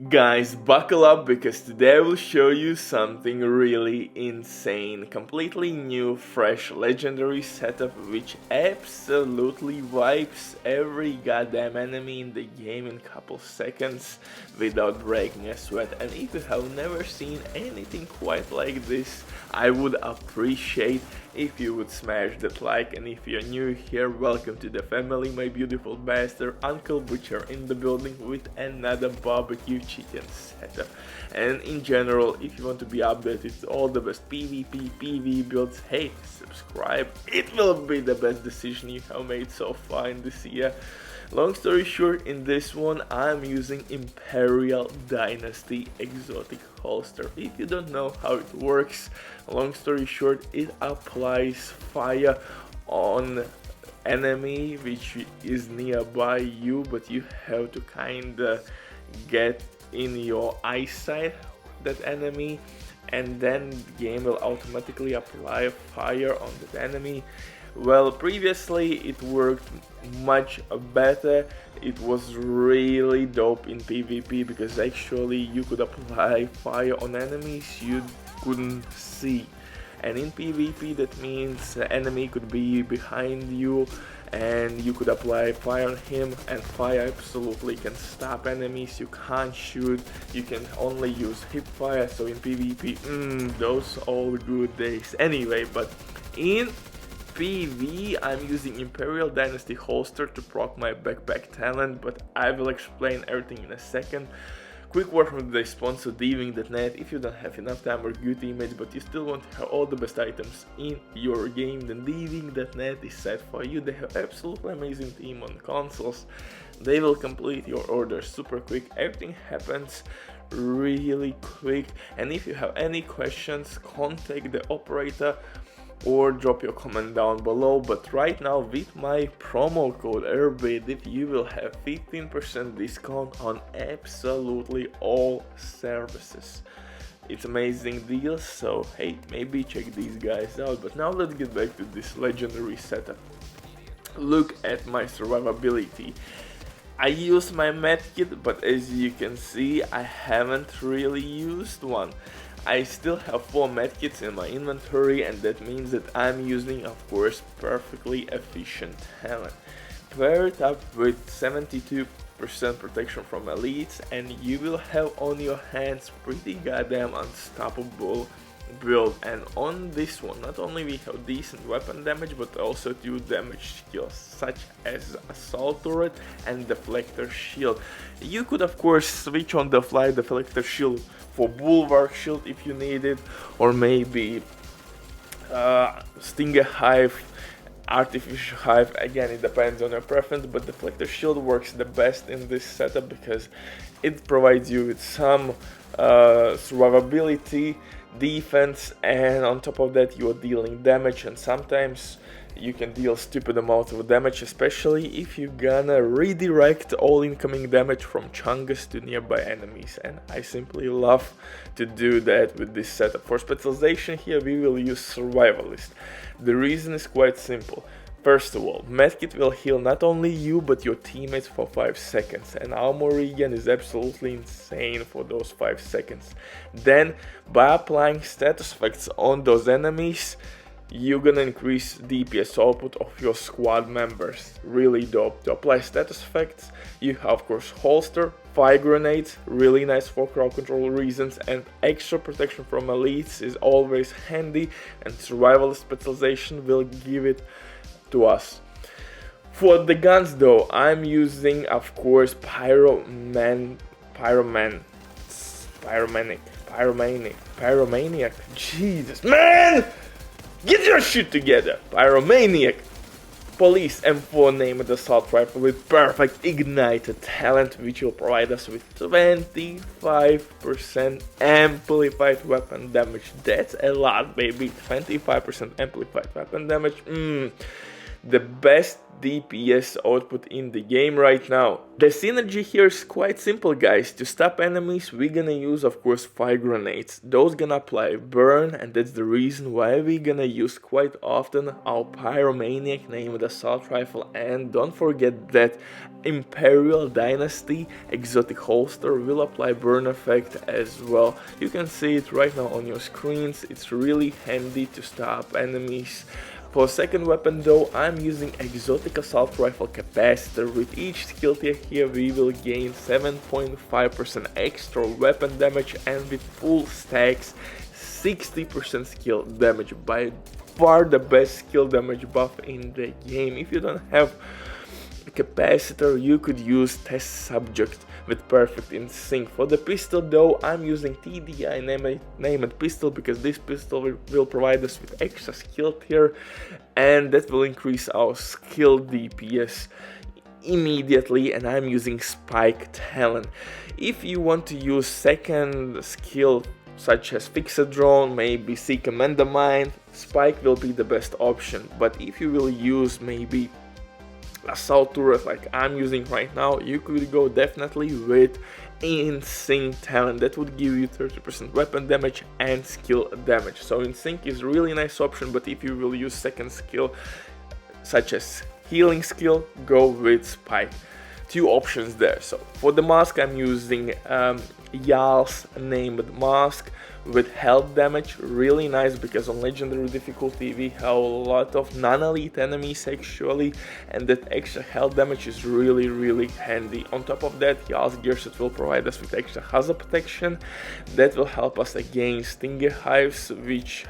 Guys, buckle up because today I will show you something really insane. Completely new, fresh, legendary setup which absolutely wipes every goddamn enemy in the game in couple seconds without breaking a sweat. And if you have never seen anything quite like this, I would appreciate if you would smash that like, and if you're new here, welcome to the family, my beautiful bastard. Uncle Butcher in the building with another barbecue chicken setup. And in general, if you want to be updated with all the best PvP, PvE builds, hey, subscribe. It will be the best decision you have made so far in this year. Long story short, in this one I'm using Imperial Dynasty exotic holster. If you don't know how it works, long story short, it applies fire on enemy which is nearby you, but you have to kinda get in your eyesight that enemy, and then the game will automatically apply fire on that enemy. Well, previously it worked much better. It was really dope in PvP because actually you could apply fire on enemies you couldn't see. And in PvP that means the enemy could be behind you and you could apply fire on him, and fire absolutely can stop enemies. You can't shoot, you can only use hip fire. So in PvP, those all good days. Anyway, but in PV, I'm using Imperial Dynasty holster to proc my backpack talent, but I will explain everything in a second. Quick word from the sponsor, diving.net. If you don't have enough time or good teammates, but you still want to have all the best items in your game, then diving.net is set for you. They have absolutely amazing team on consoles. They will complete your order super quick. Everything happens really quick, and if you have any questions, contact the operator or drop your comment down below. But right now, with my promo code RBDIP, you will have 15% discount on absolutely all services. It's amazing deal, so hey, maybe check these guys out. But now let's get back to this legendary setup. Look at my survivability. I used my medkit, but as you can see, I haven't really used one. I still have 4 medkits in my inventory, and that means that I'm using, of course, perfectly efficient talent. Pair it up with 72% protection from elites, and you will have on your hands pretty goddamn unstoppable build. And on this one, not only we have decent weapon damage, but also 2 damage skills such as assault turret and deflector shield. You could of course switch on the fly deflector shield for bulwark shield if you need it, or maybe stinger hive, artificial hive. Again, it depends on your preference, but deflector shield works the best in this setup because it provides you with some survivability, defense, and on top of that you are dealing damage, and sometimes you can deal stupid amount of damage, especially if you're gonna redirect all incoming damage from chungus to nearby enemies, and I simply love to do that with this setup. For specialization here we will use survivalist. The reason is quite simple. First of all, medkit will heal not only you but your teammates for 5 seconds, and armor regen is absolutely insane for those 5 seconds. Then by applying status effects on those enemies, you're gonna increase DPS output of your squad members. Really dope. To apply status effects, you have of course holster, fire grenades, really nice for crowd control reasons, and extra protection from elites is always handy, and survival specialization will give it to us. For the guns though, I'm using of course pyromaniac, Jesus man! Get your shit together! Pyromaniac! Police M4 named assault rifle with perfect ignited talent, which will provide us with 25% amplified weapon damage. That's a lot, baby. 25% amplified weapon damage. the best DPS output in the game right now. The synergy here is quite simple, guys. To stop enemies, we're gonna use, of course, fire grenades. Those gonna apply burn, and that's the reason why we're gonna use quite often our pyromaniac named assault rifle. And don't forget that Imperial dynasty exotic holster will apply burn effect as well. You can see it right now on your screens. It's really handy to stop enemies. For second weapon though, I'm using exotic assault rifle capacitor. With each skill tier here we will gain 7.5% extra weapon damage, and with full stacks 60% skill damage. By far the best skill damage buff in the game. If you don't have a capacitor, you could use test subject with perfect in sync. For the pistol though, I'm using TDI named pistol because this pistol will provide us with extra skill tier, and that will increase our skill DPS immediately. And I'm using spike talent. If you want to use second skill such as fix a drone, maybe seek a mine, spike will be the best option. But if you will use maybe assault turret like I'm using right now, you could go definitely with in sync talent. That would give you 30% weapon damage and skill damage. So in sync is really nice option, but if you will use second skill such as healing skill, go with spike. Two options there. So for the mask, I'm using Yal's named mask with health damage. Really nice because on legendary difficulty we have a lot of non-elite enemies actually, and that extra health damage is really handy. On top of that, Yal's gearset will provide us with extra hazard protection that will help us against stinger hives, which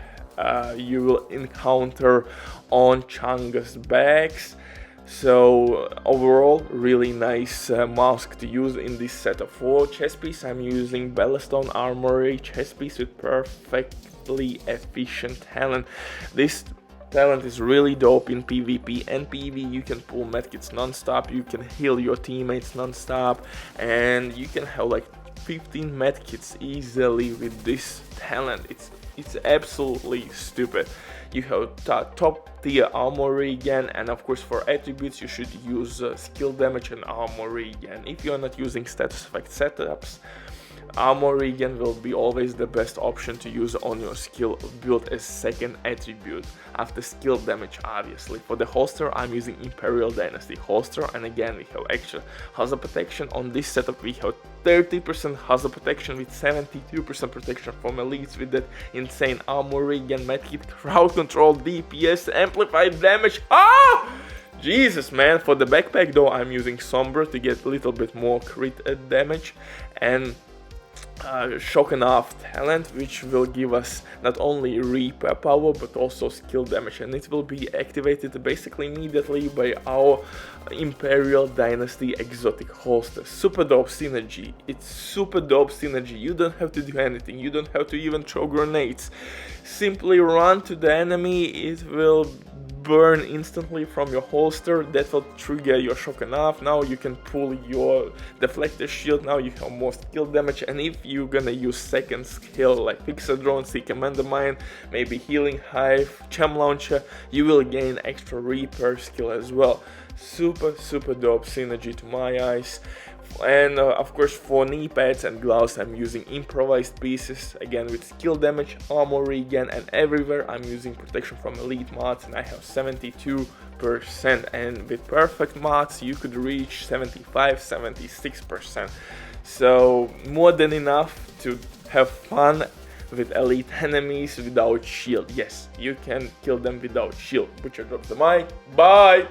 you will encounter on Chang'e's backs. So overall, really nice mask to use in this setup. For chest piece, I'm using Bellastone Armory chest piece with perfectly efficient talent. This talent is really dope in PvP and PvE. You can pull medkits non-stop, you can heal your teammates non-stop, and you can have like 15 medkits easily with this talent. It's absolutely stupid. You have top tier armor regen, and of course for attributes you should use skill damage and armor regen. If you're not using status effect setups, armor regen will be always the best option to use on your skill build as second attribute after skill damage, obviously. For the holster, I'm using Imperial Dynasty holster, and again we have extra hazard protection. On this setup we have 30% hazard protection with 72% protection from elites with that insane armor regen, medkit, crowd control, DPS, amplified damage. Jesus, man. For the backpack though, I'm using Sombra to get a little bit more crit damage, and shock and off talent, which will give us not only repair power but also skill damage, and it will be activated basically immediately by our Imperial Dynasty exotic holster. Super dope synergy. It's super dope synergy. You don't have to do anything. You don't have to even throw grenades. Simply run to the enemy. It will burn instantly from your holster. That will trigger your shock and off. Now you can pull your deflector shield. Now you have more skill damage, and if you're gonna use second skill like fix a drone, seek a mine, maybe healing hive, chem launcher, you will gain extra repair skill as well. Super dope synergy to my eyes. And of course for knee pads and gloves, I'm using improvised pieces, again with skill damage, armor regen, and everywhere I'm using protection from elite mods, and I have 72%, and with perfect mods you could reach 75-76%. So more than enough to have fun with elite enemies without shield. Yes, you can kill them without shield. Butcher drops the mic. Bye!